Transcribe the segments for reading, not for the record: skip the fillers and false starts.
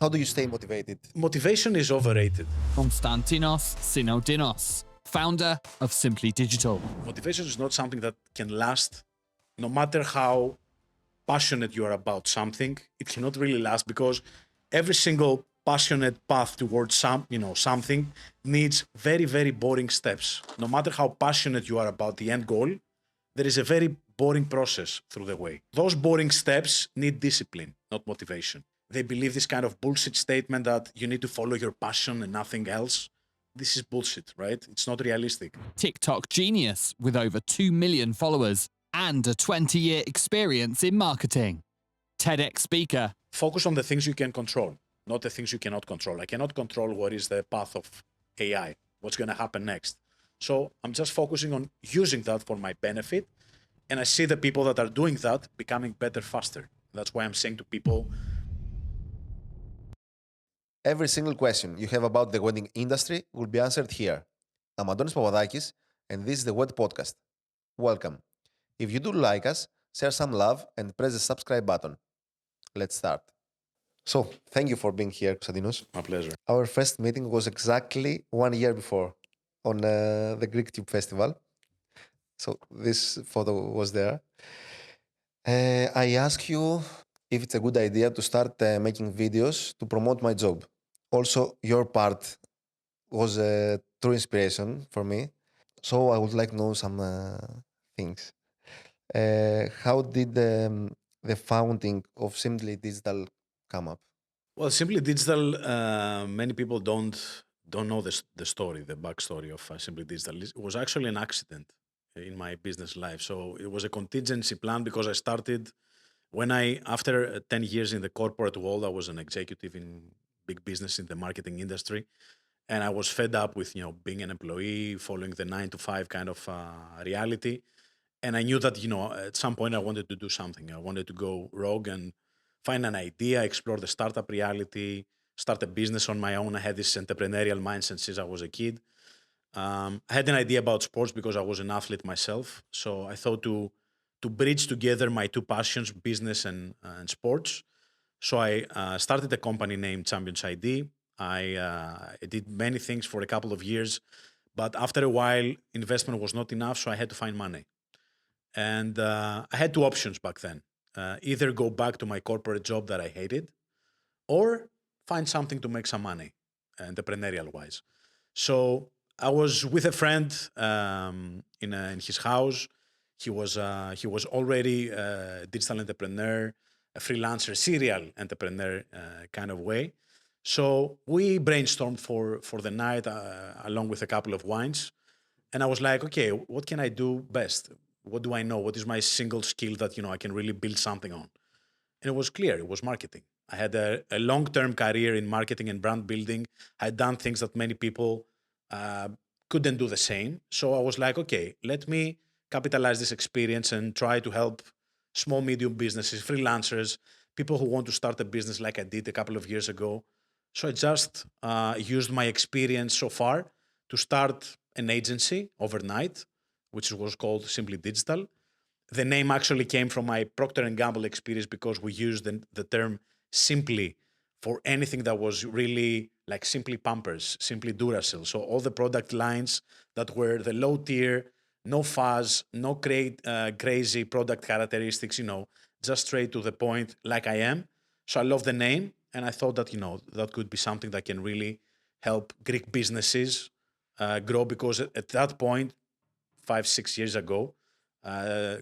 How do you stay motivated? Motivation is overrated. Konstantinos Synodinos, founder of Simply Digital. Motivation is not something that can last. No matter how passionate you are about something, it cannot really last, because every single passionate path towards something needs very, very boring steps. No matter how passionate you are about the end goal, there is a very boring process through the way. Those boring steps need discipline, not motivation. They believe this kind of bullshit statement that you need to follow your passion and nothing else. This is bullshit, right? It's not realistic. TikTok genius with over 2 million followers and a 20-year experience in marketing. TEDx speaker. Focus on the things you can control, not the things you cannot control. I cannot control what is the path of AI, what's going to happen next. So I'm just focusing on using that for my benefit. And I see the people that are doing that becoming better faster. That's why I'm saying to people, Every single question you have about the wedding industry will be answered here. I'm Antonis Papadakis, and this is the World Podcast. Welcome. If you do like us, share some love and press the subscribe button. Let's start. So, thank you for being here, Konstantinos. my pleasure. Our first meeting was exactly 1 year before on the Greek Tube Festival. So, this photo was there. I asked you if it's a good idea to start making videos to promote my job. Also, your part was a true inspiration for me. So I would like to know some things. How did the founding of Simply Digital come up? Well, Simply Digital, many people don't know the story, the backstory of Simply Digital. It was actually an accident in my business life. So it was a contingency plan, because I started after 10 years in the corporate world. I was an executive in big business in the marketing industry. And I was fed up with, being an employee, following the 9 to 5 kind of reality. And I knew that, at some point I wanted to do something. I wanted to go rogue and find an idea, explore the startup reality, start a business on my own. I had this entrepreneurial mindset since I was a kid. I had an idea about sports because I was an athlete myself. So I thought to bridge together my two passions, business and sports. So I started a company named Champions ID. I did many things for a couple of years, but after a while, investment was not enough, so I had to find money. And I had two options back then. Either go back to my corporate job that I hated, or find something to make some money, entrepreneurial-wise. So I was with a friend in his house. He was already a digital entrepreneur, a freelancer, serial entrepreneur kind of way. So we brainstormed for the night along with a couple of wines. And I was like, okay, what can I do best? What do I know? What is my single skill that, I can really build something on? And it was clear, it was marketing. I had a long-term career in marketing and brand building. I had done things that many people couldn't do the same. So I was like, okay, let me capitalize this experience and try to help small, medium businesses, freelancers, people who want to start a business like I did a couple of years ago. So I just used my experience so far to start an agency overnight, which was called Simply Digital. The name actually came from my Procter & Gamble experience, because we used the term simply for anything that was really like Simply Pampers, Simply Duracell. So all the product lines that were the low tier, no fuzz, no crazy product characteristics, just straight to the point like I am. So I love the name. And I thought that, that could be something that can really help Greek businesses grow, because at that point, 5-6 years ago,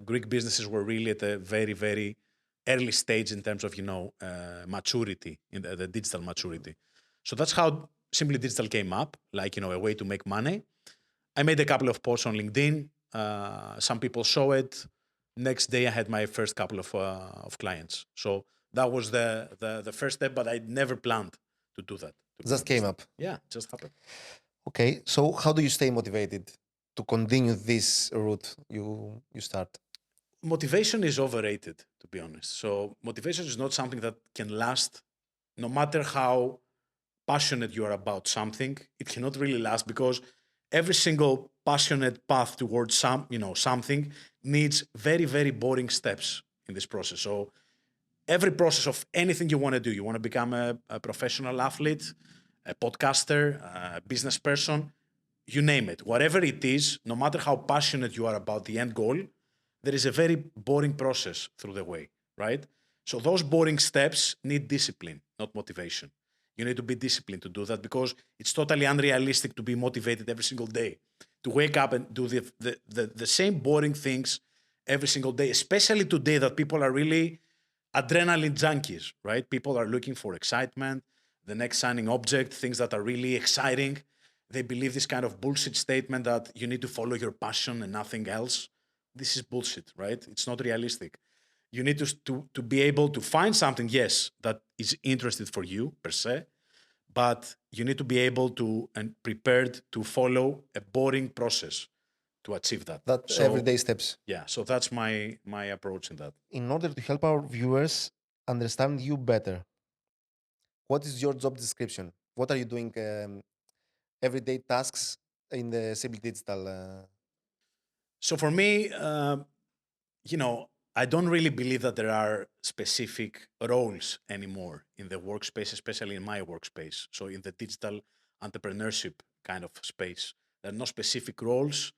Greek businesses were really at a very, very early stage in terms of, maturity, in the digital maturity. So that's how Simply Digital came up, like, a way to make money. I made a couple of posts on LinkedIn. Some people saw it. Next day, I had my first couple of clients. So that was the first step, but I never planned to do that. Just came up. Yeah, just happened. Okay, so how do you stay motivated to continue this route you start? Motivation is overrated, to be honest. So motivation is not something that can last. No matter how passionate you are about something, it cannot really last, because every single passionate path towards something needs very, very boring steps in this process. So every process of anything you want to do. You want to become a professional athlete, a podcaster, a business person, you name it. Whatever it is, no matter how passionate you are about the end goal, there is a very boring process through the way, right? So those boring steps need discipline, not motivation. You need to be disciplined to do that because it's totally unrealistic to be motivated every single day. To wake up and do the same boring things every single day, especially today that people are really adrenaline junkies, right? People are looking for excitement, the next shining object, things that are really exciting. They believe this kind of bullshit statement that you need to follow your passion and nothing else. This is bullshit, right? It's not realistic. You need to be able to find something, yes, that is interested for you per se, but you need to be able to and prepared to follow a boring process to achieve that. That So, everyday steps. yeah, so that's my approach in that. In order to help our viewers understand you better, what is your job description? What are you doing everyday tasks in the Simply Digital? So for me, I don't really believe that there are specific roles anymore in the workspace, especially in my workspace. So in the digital entrepreneurship kind of space, there are no specific roles.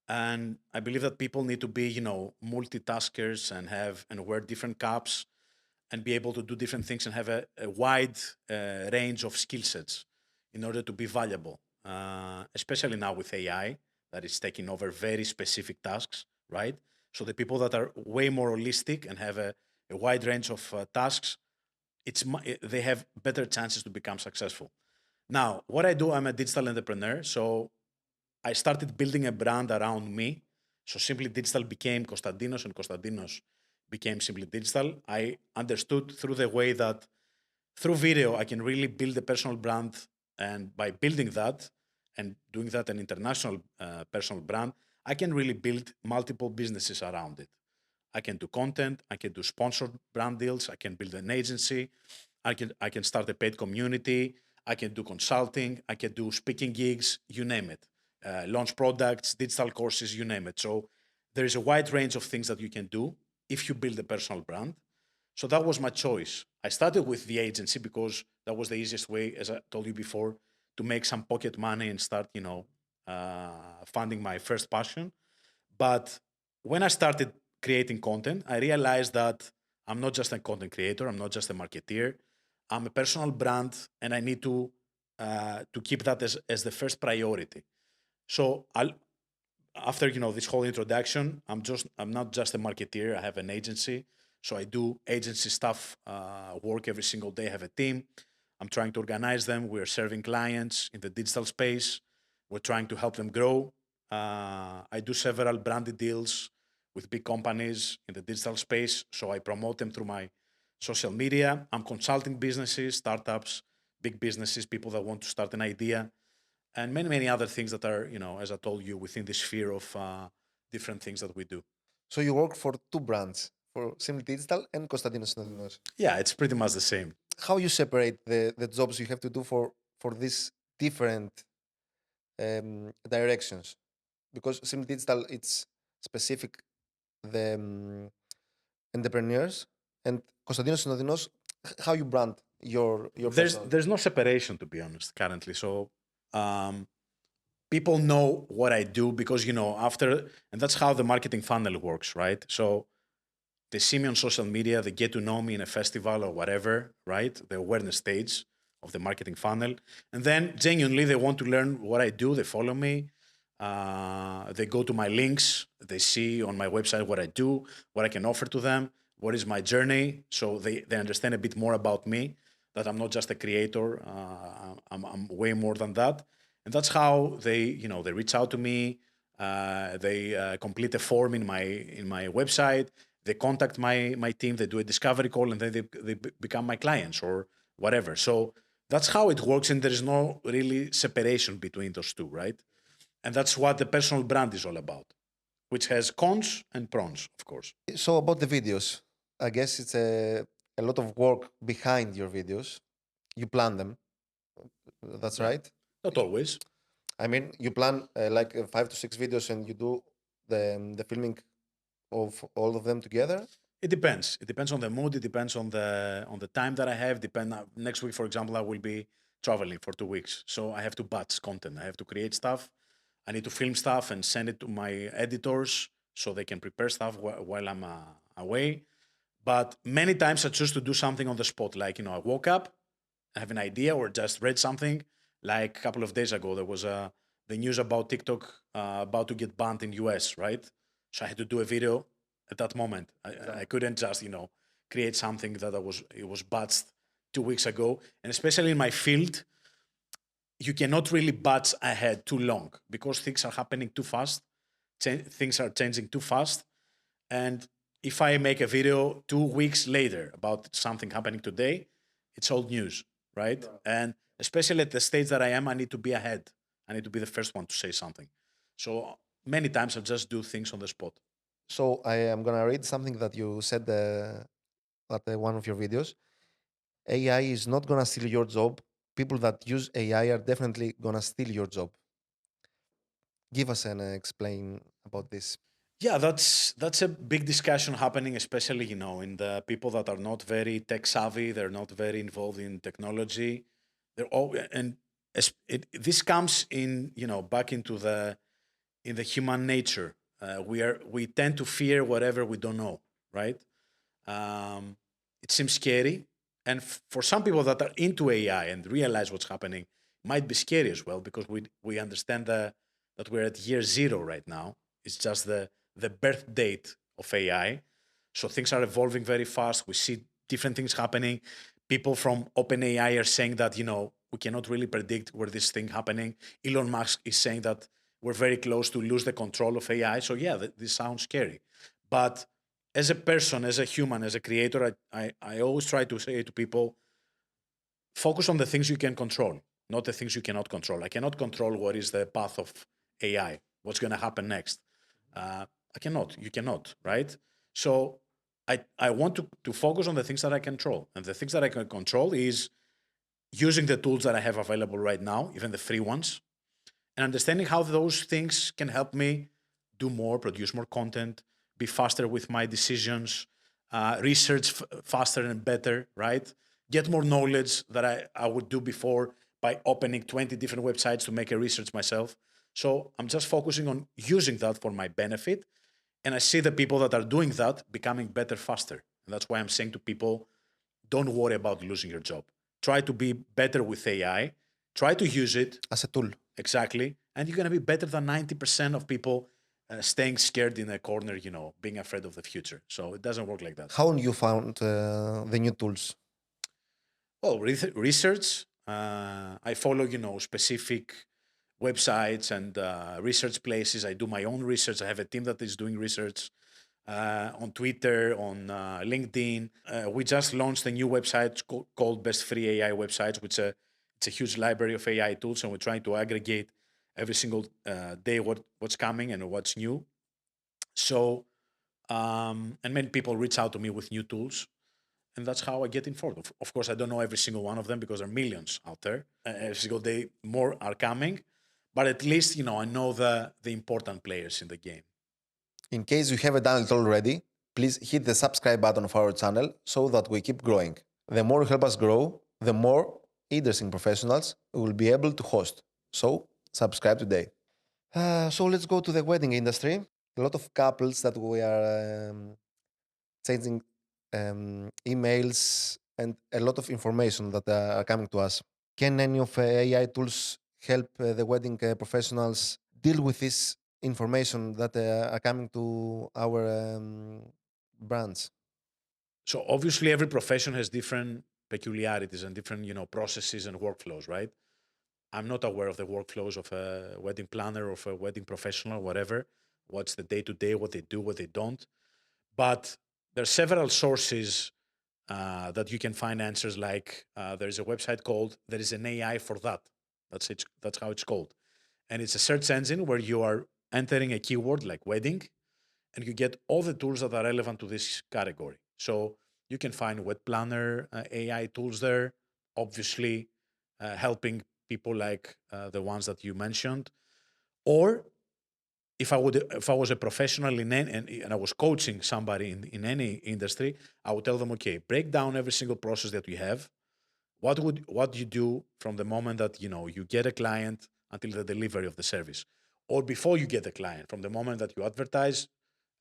And I believe that people need to be, multitaskers and wear different caps and be able to do different things and have a wide range of skill sets in order to be valuable, especially now with AI that is taking over very specific tasks, right? So the people that are way more holistic and have a wide range of tasks, they have better chances to become successful. Now, what I do, I'm a digital entrepreneur, so I started building a brand around me. So Simply Digital became Konstantinos, and Konstantinos became Simply Digital. I understood through the way that through video, I can really build a personal brand. And by building that and doing that an international personal brand, I can really build multiple businesses around it. I can do content, I can do sponsored brand deals, I can build an agency, I can start a paid community, I can do consulting, I can do speaking gigs, you name it. Launch products, digital courses, you name it. So there is a wide range of things that you can do if you build a personal brand. So that was my choice. I started with the agency because that was the easiest way, as I told you before, to make some pocket money and start, funding my first passion. But when I started creating content, I realized that I'm not just a content creator. I'm not just a marketeer. I'm a personal brand, and I need to keep that as the first priority. So after this whole introduction, I'm not just a marketeer. I have an agency, so I do agency stuff, work every single day. I have a team. I'm trying to organize them. We're serving clients in the digital space. We're trying to help them grow. I do several branded deals with big companies in the digital space, so I promote them through my social media. I'm consulting businesses, startups, big businesses, people that want to start an idea, and many, many other things that are, as I told you, within the sphere of different things that we do. So you work for two brands, for Simply Digital and Konstantinos Synodinos. Yeah, it's pretty much the same. How you separate the jobs you have to do for these different directions? Because Simply Digital, it's specific the entrepreneurs, and Konstantinos Synodinos, how you brand your personal. There's no separation, to be honest, currently. So um, people know what I do because and that's how the marketing funnel works, right? So they see me on social media, they get to know me in a festival or whatever, right? The awareness stage of the marketing funnel, and then genuinely they want to learn what I do. They follow me. They go to my links. They see on my website what I do, what I can offer to them, what is my journey. So they understand a bit more about me, that I'm not just a creator. I'm way more than that. And that's how they reach out to me. They complete a form in my website. They contact my team. They do a discovery call, and then they become my clients or whatever. So that's how it works, and there is no really separation between those two, right? And that's what the personal brand is all about, which has cons and pros, of course. So about the videos, I guess it's a lot of work behind your videos. You plan them. That's Yeah. right. Not always. I mean, you plan 5 to 6 videos, and you do the filming of all of them together. It depends. It depends on the mood. It depends on the time that I have. Next week, for example, I will be traveling for 2 weeks, so I have to batch content. I have to create stuff. I need to film stuff and send it to my editors so they can prepare stuff while I'm away. But many times I choose to do something on the spot. Like, I woke up, I have an idea, or just read something. Like a couple of days ago, there was the news about TikTok about to get banned in US, right? So I had to do a video at that moment. I couldn't just, create something that it was batched 2 weeks ago. And especially in my field, you cannot really batch ahead too long because things are happening too fast. Things are changing too fast. And if I make a video 2 weeks later about something happening today, it's old news, right? And especially at the stage that I am, I need to be ahead. I need to be the first one to say something. So many times I just do things on the spot. So I am gonna read something that you said at one of your videos. AI is not gonna steal your job. People that use AI are definitely gonna steal your job. Give us an explain about this. Yeah, that's a big discussion happening, especially in the people that are not very tech savvy. They're not very involved in technology. They're all and this comes in back into the human nature. We tend to fear whatever we don't know, right? Um, it seems scary, and for some people that are into AI and realize what's happening, it might be scary as well because we understand that we're at year zero right now. It's just the birth date of AI, so things are evolving very fast. We see different things happening. People from OpenAI are saying that we cannot really predict where this thing happening. Elon Musk is saying that we're very close to lose the control of AI. So yeah, this sounds scary, but as a person, as a human, as a creator, I always try to say to people, focus on the things you can control, not the things you cannot control. I cannot control what is the path of AI, what's going to happen next. I cannot, you cannot, right? So I want to focus on the things that I control. And the things that I can control is using the tools that I have available right now, even the free ones, and understanding how those things can help me do more, produce more content, be faster with my decisions, research faster and better, right? Get more knowledge that I would do before by opening 20 different websites to make a research myself. So I'm just focusing on using that for my benefit. And I see the people that are doing that becoming better faster. And that's why I'm saying to people, don't worry about losing your job. Try to be better with AI. Try to use it. As a tool. Exactly. And you're going to be better than 90% of people staying scared in a corner, being afraid of the future. So it doesn't work like that. How you found the new tools? Well, research. I follow, specific websites and research places. I do my own research. I have a team that is doing research on Twitter, on LinkedIn. We just launched a new website called Best Free AI Websites, which it's a huge library of AI tools, and we're trying to aggregate every single day what's coming and what's new. So, and many people reach out to me with new tools, and that's how I get informed. Of course, I don't know every single one of them because there are millions out there. Every single day, more are coming, but at least I know the important players in the game. In case you haven't done it already, please hit the subscribe button of our channel so that we keep growing. The more you help us grow, the more interesting professionals we will be able to host. So, subscribe today. So let's go to the wedding industry. A lot of couples that we are changing emails and a lot of information that are coming to us. Can any of AI tools help the wedding professionals deal with this information that are coming to our brands? So obviously, every profession has different peculiarities and different, processes and workflows, right? I'm not aware of the workflows of a wedding planner or of a wedding professional, whatever. What's the day to day, what they do, what they don't. But there are several sources that you can find answers. Like there's a website called "There is an AI for that." That's it. That's how it's called, and it's a search engine where you are entering a keyword like wedding, and you get all the tools that are relevant to this category. So you can find web planner AI tools there, obviously helping people like the ones that you mentioned, or if I was a professional and I was coaching somebody in any industry, I would tell them, okay, break down every single process that we have. What you do from the moment that you get a client until the delivery of the service, or before you get the client, from the moment that you advertise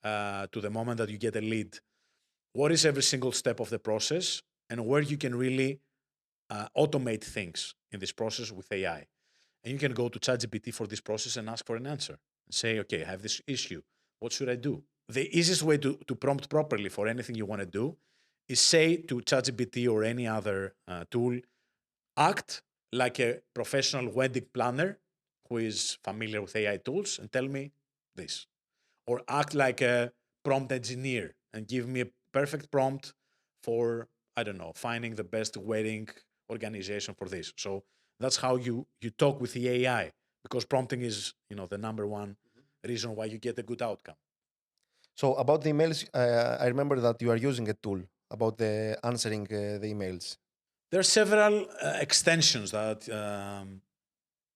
to the moment that you get a lead. What is every single step of the process, and where you can really automate things in this process with AI. And you can go to ChatGPT for this process and ask for an answer. And say, okay, I have this issue. What should I do? The easiest way to prompt properly for anything you want to do is say to ChatGPT or any other tool, act like a professional wedding planner who is familiar with AI tools and tell me this. Or act like a prompt engineer and give me a perfect prompt for, I don't know, finding the best wedding organization for this. So that's how you talk with the AI, because prompting is, the number one reason why you get a good outcome. So about the emails, I remember that you are using a tool about the answering the emails. There are several extensions that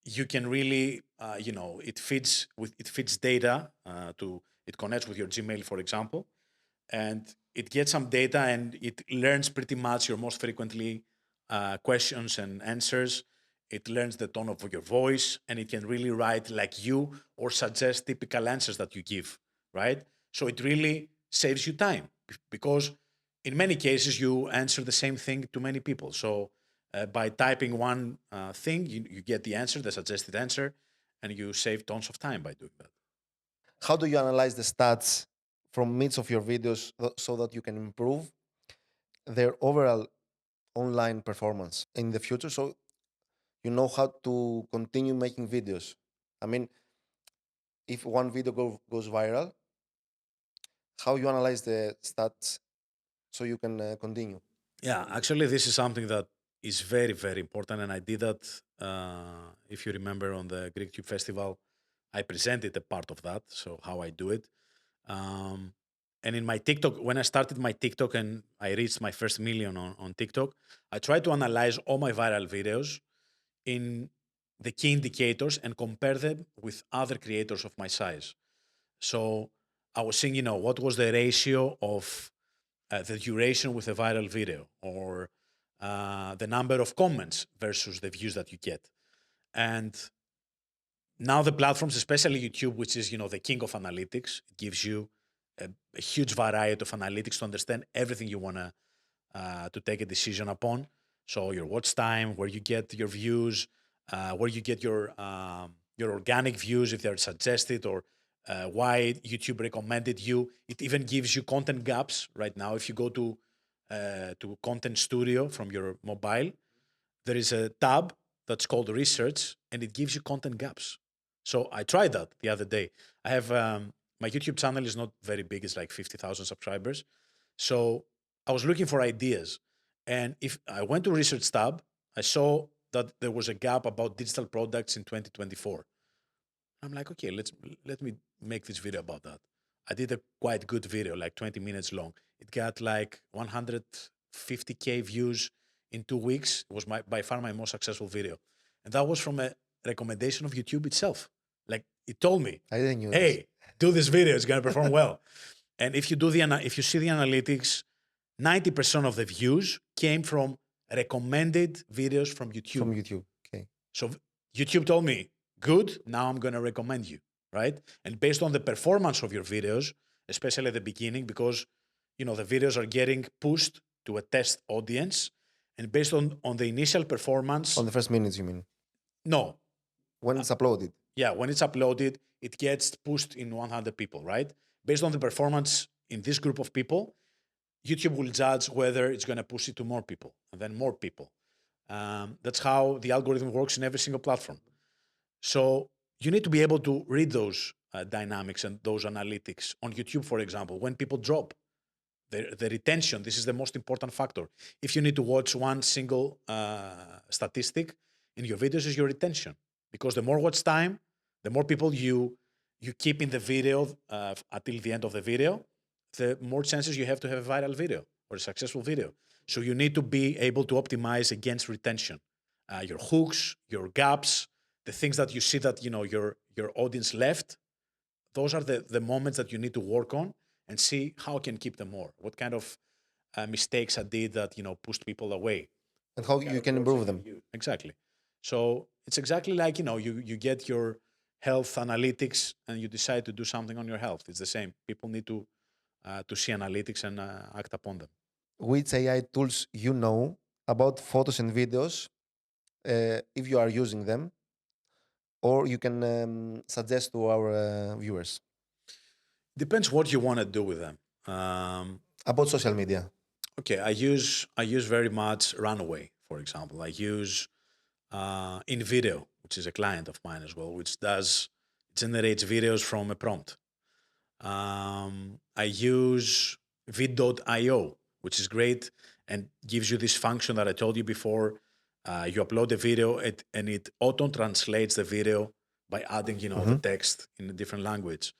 you can really, it feeds data it connects with your Gmail, for example, and it gets some data and it learns pretty much your most frequently questions and answers. It learns the tone of your voice, and it can really write like you or suggest typical answers that you give, right? So it really saves you time because in many cases you answer the same thing to many people. So by typing one thing, you get the answer, the suggested answer, and you save tons of time by doing that. How do you analyze the stats from midst of your videos so that you can improve their overall online performance in the future? So you know how to continue making videos. I mean, if one video goes viral, how you analyze the stats so you can continue. Yeah, actually, this is something that is very, very important. And I did that, if you remember, on the Greek Tube Festival. I presented a part of that, so how I do it. And in my TikTok, when I started my TikTok and I reached my first million on TikTok, I tried to analyze all my viral videos in the key indicators and compare them with other creators of my size. So I was seeing, what was the ratio of the duration with a viral video, or the number of comments versus the views that you get. And now the platforms, especially YouTube, which is the king of analytics, it gives you a huge variety of analytics to understand everything you want to take a decision upon. So your watch time, where you get your views, where you get your organic views if they're suggested, or why YouTube recommended you. It even gives you content gaps right now. If you go to Content Studio from your mobile, there is a tab that's called Research, and it gives you content gaps. So I tried that the other day. I have my YouTube channel is not very big; it's like 50,000 subscribers. So I was looking for ideas, and if I went to Research tab, I saw that there was a gap about digital products in 2024. I'm like, okay, let me make this video about that. I did a quite good video, like 20 minutes long. It got like 150K views in 2 weeks. It was by far my most successful video. And that was from a recommendation of YouTube itself. Like it told me, I didn't know this. hey, do this video, it's gonna perform well. And if you if you see the analytics, 90% of the views came from recommended videos from YouTube. From YouTube. Okay. So YouTube told me, good, now I'm going to recommend you, right? And based on the performance of your videos, especially at the beginning, because the videos are getting pushed to a test audience, and based on the initial performance, On the first minutes, you mean? no, When it's uploaded. yeah, when it's uploaded, it gets pushed in 100 people, right? Based on the performance in this group of people, YouTube will judge whether it's going to push it to more people and then more people. That's how the algorithm works in every single platform. So you need to be able to read those dynamics and those analytics on YouTube, for example. When people drop, the retention, this is the most important factor. If you need to watch one single statistic in your videos, is your retention. Because the more watch time, the more people you keep in the video until the end of the video, the more chances you have to have a viral video or a successful video. So you need to be able to optimize against retention. Your hooks, your gaps, the things that you see that your audience left, those are the moments that you need to work on and see how I can keep them more. What kind of mistakes I did that, pushed people away. And how you can improve them. Exactly. So it's exactly like, you get your health analytics and you decide to do something on your health. It's the same. People need to see analytics and act upon them. Which AI tools you know about photos and videos, if you are using them, or you can suggest to our viewers Depends what you want to do with them. about social media. Okay, I use very much Runaway, for example. I use InVideo, which is a client of mine as well, which generates videos from a prompt. I use vid.io, which is great and gives you this function that I told you before. You upload a video and it auto translates the video by adding, the text in a different language.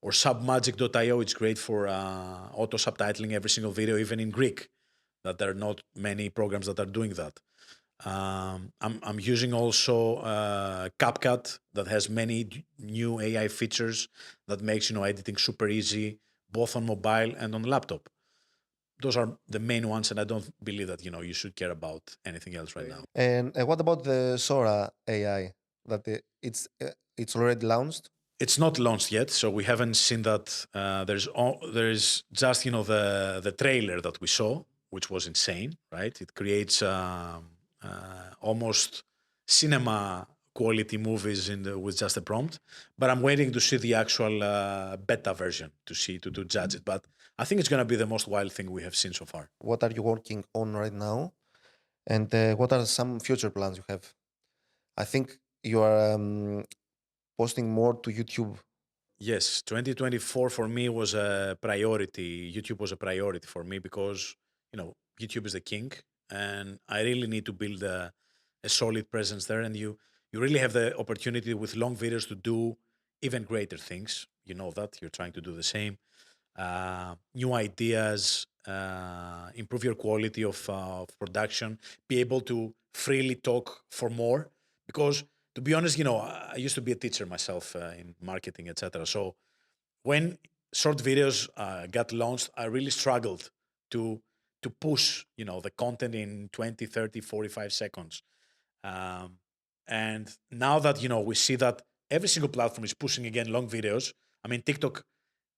Or submagic.io, it's great for auto subtitling every single video, even in Greek. That there are not many programs that are doing that. I'm using also CapCut that has many new AI features that makes editing super easy, both on mobile and on laptop. Those are the main ones, and I don't believe that you should care about anything else right now. And what about the Sora AI? That it's already launched. It's not launched yet, so we haven't seen that. There's just the trailer that we saw, which was insane, right? It creates almost cinema quality movies with just a prompt. But I'm waiting to see the actual beta version to judge it. But I think it's going to be the most wild thing we have seen so far. What are you working on right now? And what are some future plans you have? I think you are posting more to YouTube. Yes, 2024 for me was a priority. YouTube was a priority for me because, YouTube is the king and I really need to build a solid presence there. And you really have the opportunity with long videos to do even greater things. You know that you're trying to do the same. New ideas, improve your quality of production, be able to freely talk for more. Because to be honest, I used to be a teacher myself in marketing, etc. So when short videos got launched, I really struggled to push, the content in 20, 30, 45 seconds. And now that, we see that every single platform is pushing again long videos. I mean, TikTok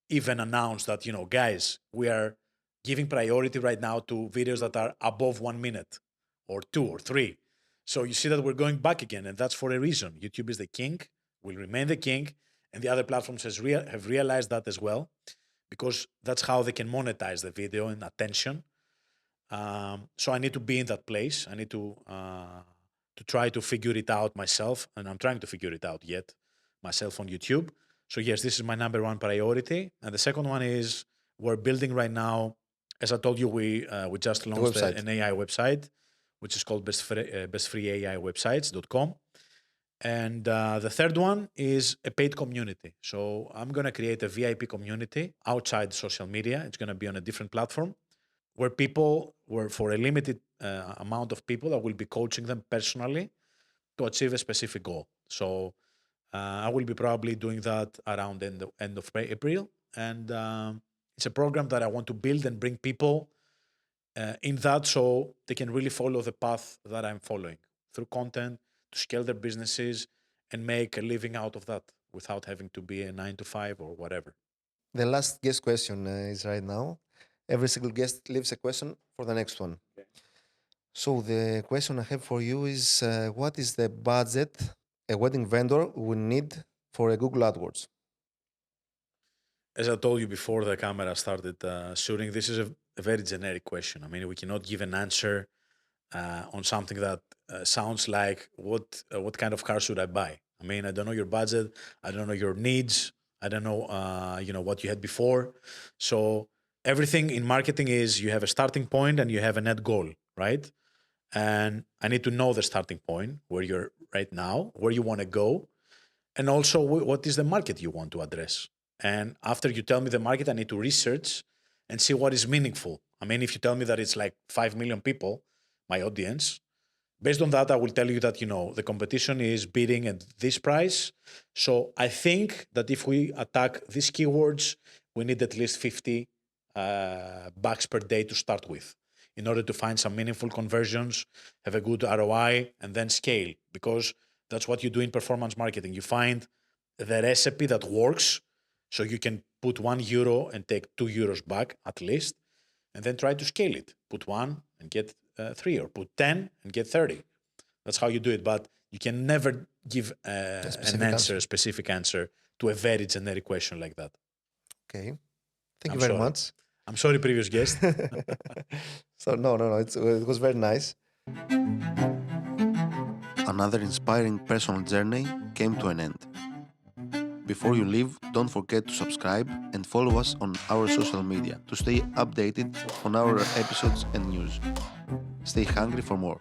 even announced that, guys, we are giving priority right now to videos that are above 1 minute or 2 or 3. So you see that we're going back again, and that's for a reason. YouTube is the king, will remain the king, and the other platforms have realized that as well, because that's how they can monetize the video and attention. So I need to be in that place. I need to try to figure it out myself, and I'm trying to figure it out yet myself on YouTube. So yes, this is my number one priority. And the second one is we're building right now. As I told you, we just launched an AI website, which is called bestfreeaiwebsites.com. And the third one is a paid community. So I'm going to create a VIP community outside social media. It's going to be on a different platform where for a limited amount of people, I will be coaching them personally to achieve a specific goal. So I will be probably doing that around end of April. And it's a program that I want to build and bring people in that so they can really follow the path that I'm following through content to scale their businesses and make a living out of that without having to be a 9 to 5 or whatever. The last guest question is right now. Every single guest leaves a question for the next one. Okay. So the question I have for you is, what is the budget a wedding vendor will need for a Google AdWords? As I told you before the camera started shooting, this is a very generic question. I mean, we cannot give an answer on something that sounds like what kind of car should I buy? I mean, I don't know your budget. I don't know your needs. I don't know, what you had before. So everything in marketing is you have a starting point and you have a net goal, right? And I need to know the starting point, where you're right now, where you want to go, and also what is the market you want to address. And after you tell me the market, I need to research and see what is meaningful. I mean, if you tell me that it's like 5 million people, my audience, based on that, I will tell you that, the competition is bidding at this price. So I think that if we attack these keywords, we need at least 50 bucks per day to start with in order to find some meaningful conversions, have a good ROI, and then scale. Because that's what you do in performance marketing. You find the recipe that works, so you can put €1 and take €2 back at least, and then try to scale it. Put 1 and get 3, or put 10 and get 30. That's how you do it. But you can never give a specific answer to a very generic question like that. Okay. Thank you very much. I'm sorry, previous guest. So no, it was very nice. Another inspiring personal journey came to an end. Before you leave, don't forget to subscribe and follow us on our social media to stay updated on our episodes and news. Stay hungry for more.